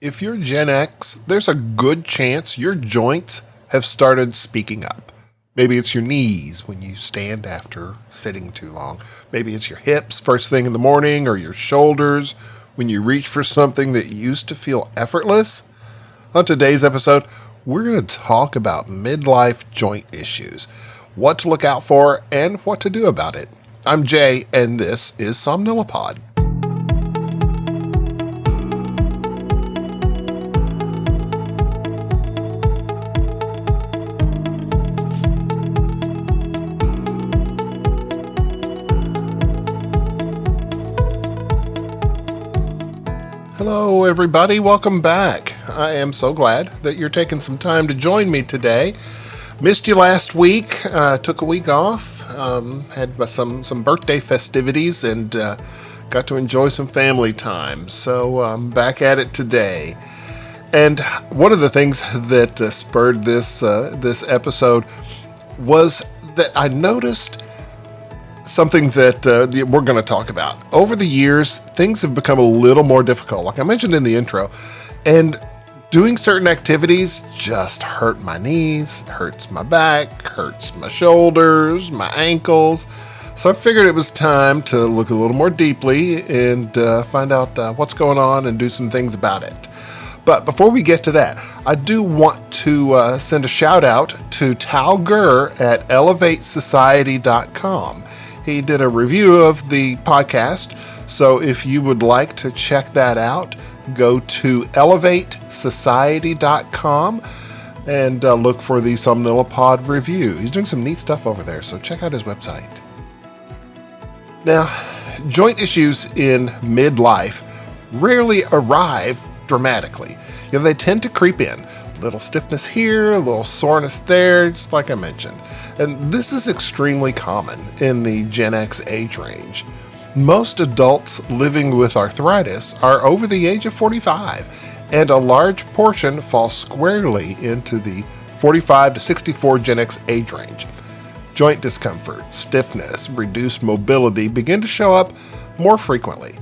If you're Gen X, there's a good chance your joints have started speaking up. Maybe it's your knees when you stand after sitting too long. Maybe it's your hips first thing in the morning, or your shoulders when you reach for something that used to feel effortless. On today's episode, we're going to talk about midlife joint issues, what to look out for, and what to do about it. I'm Jay, and this is Somnilopod. Hello, everybody. Welcome back. I am so glad that you're taking some time to join me today. Missed you last week. Took a week off. Had some birthday festivities and got to enjoy some family time. So I'm back at it today. And one of the things that spurred this episode was that I noticed something that we're going to talk about. Over the years, things have become a little more difficult, like I mentioned in the intro, and doing certain activities just hurt my knees, hurts my back, hurts my shoulders, my ankles. So I figured it was time to look a little more deeply and find out what's going on and do some things about it. But before we get to that, I do want to send a shout out to Tal Gurr at elevatesociety.com. He did a review of the podcast, so if you would like to check that out, go to elevatesociety.com and look for the Somnilopod review. He's doing some neat stuff over there, so check out his website. Now, joint issues in midlife rarely arrive dramatically. They tend to creep in. A little stiffness here, a little soreness there, just like I mentioned. And this is extremely common in the Gen X age range. Most adults living with arthritis are over the age of 45, and a large portion fall squarely into the 45 to 64 Gen X age range. Joint discomfort, stiffness, reduced mobility begin to show up more frequently.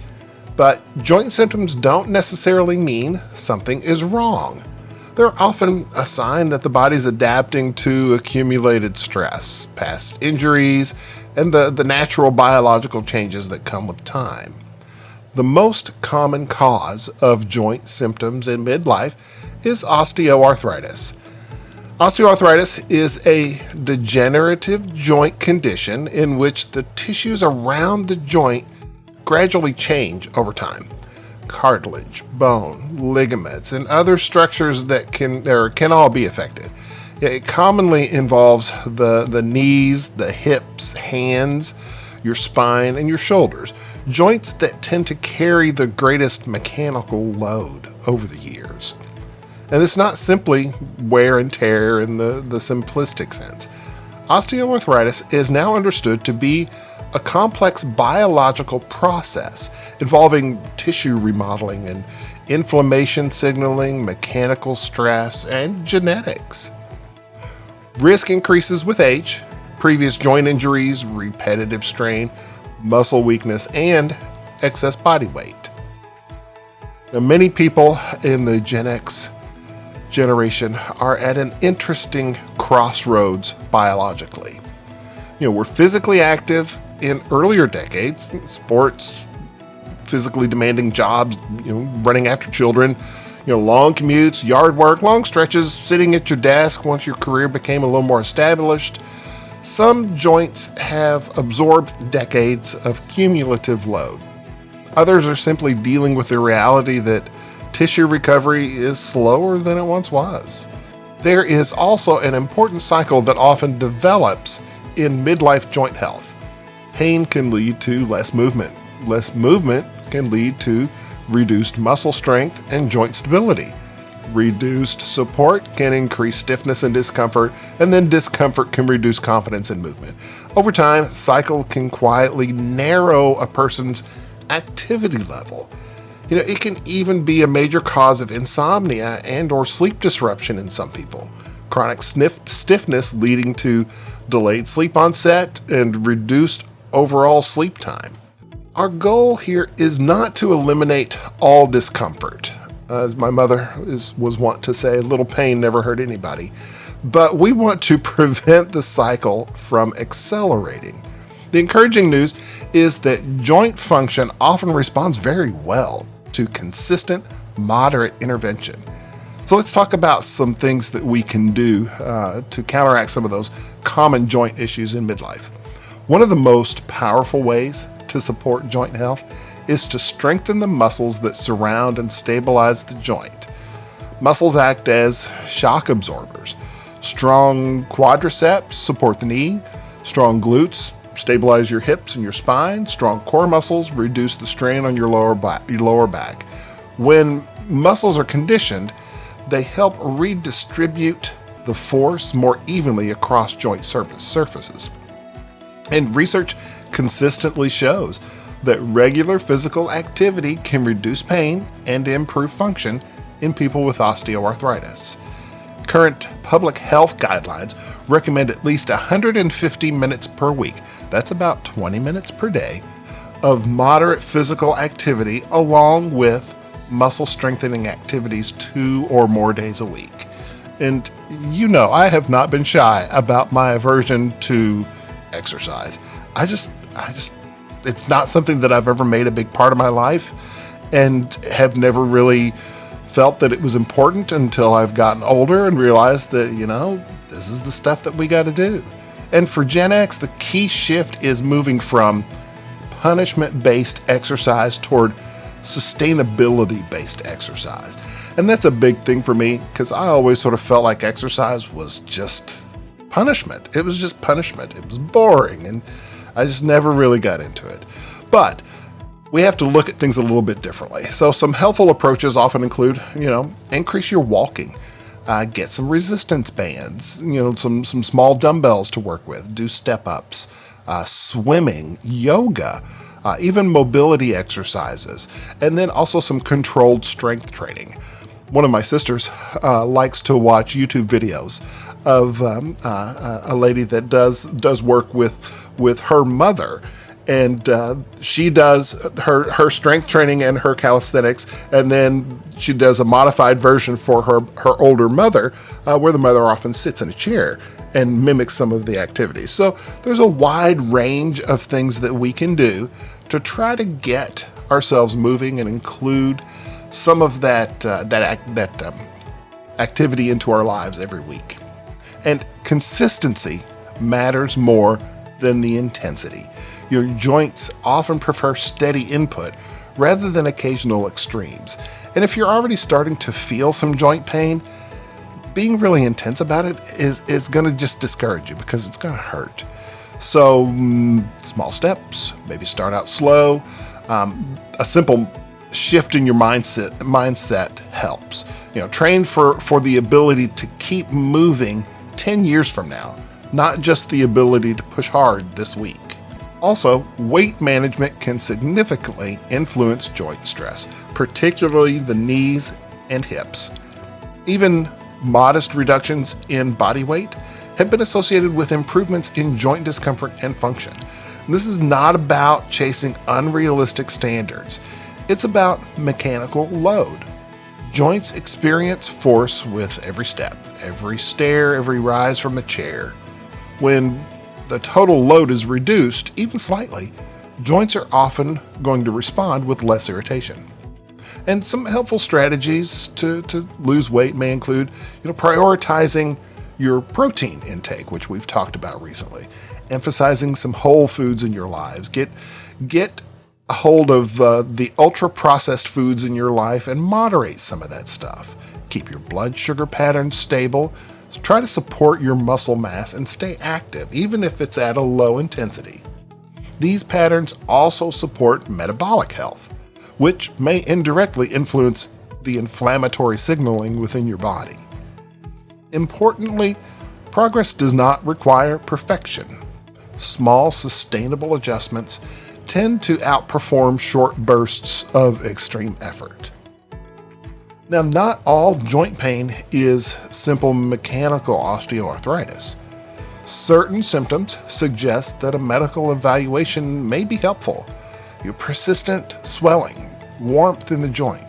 But joint symptoms don't necessarily mean something is wrong. They're often a sign that the body's adapting to accumulated stress, past injuries, and the natural biological changes that come with time. The most common cause of joint symptoms in midlife is osteoarthritis. Osteoarthritis is a degenerative joint condition in which the tissues around the joint gradually change over time. Cartilage, bone, ligaments, and other structures that can all be affected. It commonly involves the knees, the hips, hands, your spine, and your shoulders, joints that tend to carry the greatest mechanical load over the years. And it's not simply wear and tear in the simplistic sense. Osteoarthritis is now understood to be a complex biological process involving tissue remodeling and inflammation signaling, mechanical stress, and genetics. Risk increases with age, previous joint injuries, repetitive strain, muscle weakness, and excess body weight. Now, many people in the Gen X generation are at an interesting crossroads biologically. We're physically active in earlier decades, sports, physically demanding jobs, running after children, long commutes, yard work, long stretches, sitting at your desk once your career became a little more established. Some joints have absorbed decades of cumulative load. Others are simply dealing with the reality that tissue recovery is slower than it once was. There is also an important cycle that often develops in midlife joint health. Pain can lead to less movement. Less movement can lead to reduced muscle strength and joint stability. Reduced support can increase stiffness and discomfort, and then discomfort can reduce confidence in movement. Over time, cycle can quietly narrow a person's activity level. It can even be a major cause of insomnia and or sleep disruption in some people. Chronic stiffness leading to delayed sleep onset and reduced overall sleep time. Our goal here is not to eliminate all discomfort. As my mother was wont to say, little pain never hurt anybody. But we want to prevent the cycle from accelerating. The encouraging news is that joint function often responds very well to consistent, moderate intervention. So let's talk about some things that we can do to counteract some of those common joint issues in midlife. One of the most powerful ways to support joint health is to strengthen the muscles that surround and stabilize the joint. Muscles act as shock absorbers. Strong quadriceps support the knee. Strong glutes stabilize your hips and your spine. Strong core muscles reduce the strain on your lower back. When muscles are conditioned, they help redistribute the force more evenly across joint surfaces. And research consistently shows that regular physical activity can reduce pain and improve function in people with osteoarthritis. Current public health guidelines recommend at least 150 minutes per week, that's about 20 minutes per day, of moderate physical activity along with muscle strengthening activities 2 or more days a week. And I have not been shy about my aversion to exercise. It's not something that I've ever made a big part of my life and have never really felt that it was important until I've gotten older and realized that, this is the stuff that we got to do. And for Gen X, the key shift is moving from punishment-based exercise toward sustainability-based exercise. And that's a big thing for me because I always sort of felt like exercise was just punishment. It was just punishment. It was boring, and I just never really got into it. But we have to look at things a little bit differently. So some helpful approaches often include, increase your walking, get some resistance bands, some small dumbbells to work with, do step-ups, swimming, yoga, even mobility exercises, and then also some controlled strength training. One of my sisters likes to watch YouTube videos of a lady that does work with her mother, and she does her strength training and her calisthenics, and then she does a modified version for her older mother, where the mother often sits in a chair and mimics some of the activities. So there's a wide range of things that we can do to try to get ourselves moving and include some of that activity into our lives every week. And consistency matters more than the intensity. Your joints often prefer steady input rather than occasional extremes. And if you're already starting to feel some joint pain, being really intense about it is going to just discourage you because it's going to hurt. So small steps, maybe start out slow. A simple shift in your mindset helps. Train for the ability to keep moving 10 years from now, not just the ability to push hard this week. Also, weight management can significantly influence joint stress, particularly the knees and hips. Even modest reductions in body weight have been associated with improvements in joint discomfort and function. And this is not about chasing unrealistic standards. It's about mechanical load. Joints experience force with every step, every stair, every rise from the chair. When the total load is reduced, even slightly, joints are often going to respond with less irritation. And some helpful strategies to lose weight may include, prioritizing your protein intake, which we've talked about recently, emphasizing some whole foods in your lives, get a hold of the ultra-processed foods in your life and moderate some of that stuff. Keep your blood sugar patterns stable. Try to support your muscle mass and stay active, even if it's at a low intensity. These patterns also support metabolic health, which may indirectly influence the inflammatory signaling within your body. Importantly, progress does not require perfection. Small, sustainable adjustments tend to outperform short bursts of extreme effort. Now, not all joint pain is simple mechanical osteoarthritis. Certain symptoms suggest that a medical evaluation may be helpful. Your persistent swelling, warmth in the joint,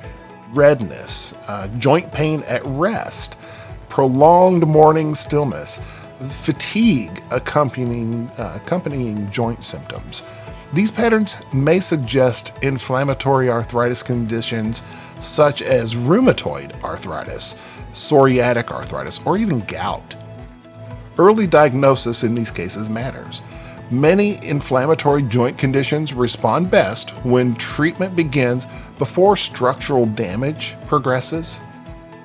redness, joint pain at rest, prolonged morning stillness, fatigue accompanying joint symptoms. These patterns may suggest inflammatory arthritis conditions such as rheumatoid arthritis, psoriatic arthritis, or even gout. Early diagnosis in these cases matters. Many inflammatory joint conditions respond best when treatment begins before structural damage progresses.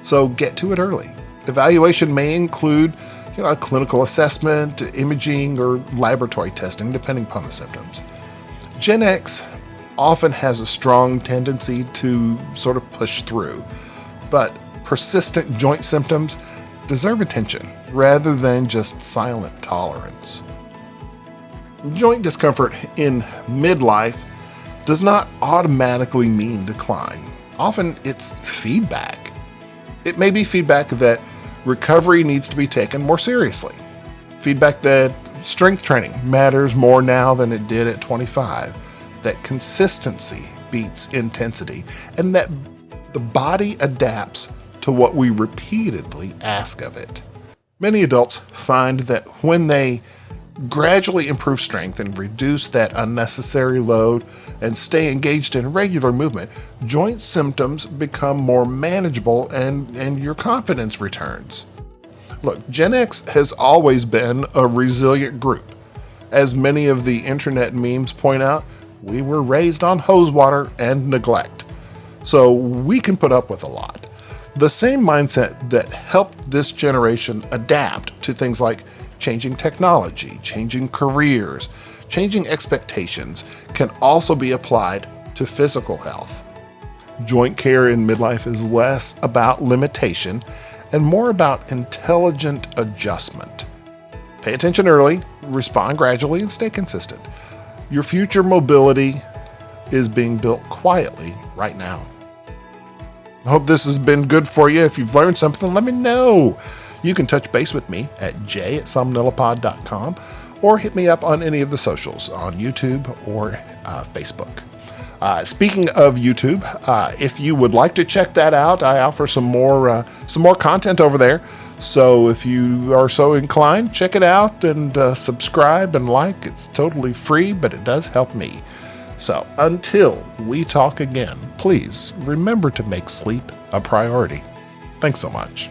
So get to it early. Evaluation may include a clinical assessment, imaging, or laboratory testing, depending upon the symptoms. Gen X often has a strong tendency to sort of push through, but persistent joint symptoms deserve attention rather than just silent tolerance. Joint discomfort in midlife does not automatically mean decline. Often it's feedback. It may be feedback that recovery needs to be taken more seriously. Feedback that strength training matters more now than it did at 25. That consistency beats intensity. And that the body adapts to what we repeatedly ask of it. Many adults find that when they gradually improve strength and reduce that unnecessary load and stay engaged in regular movement, joint symptoms become more manageable and your confidence returns. Look, Gen X has always been a resilient group. As many of the internet memes point out, we were raised on hose water and neglect. So we can put up with a lot. The same mindset that helped this generation adapt to things like changing technology, changing careers, changing expectations can also be applied to physical health. Joint care in midlife is less about limitation and more about intelligent adjustment. Pay attention early, respond gradually, and stay consistent. Your future mobility is being built quietly right now. I hope this has been good for you. If you've learned something, let me know. You can touch base with me at j@somnilopod.com or hit me up on any of the socials on YouTube or Facebook. Speaking of YouTube, if you would like to check that out, I offer some more content over there. So if you are so inclined, check it out and subscribe and like. It's totally free, but it does help me. So until we talk again, please remember to make sleep a priority. Thanks so much.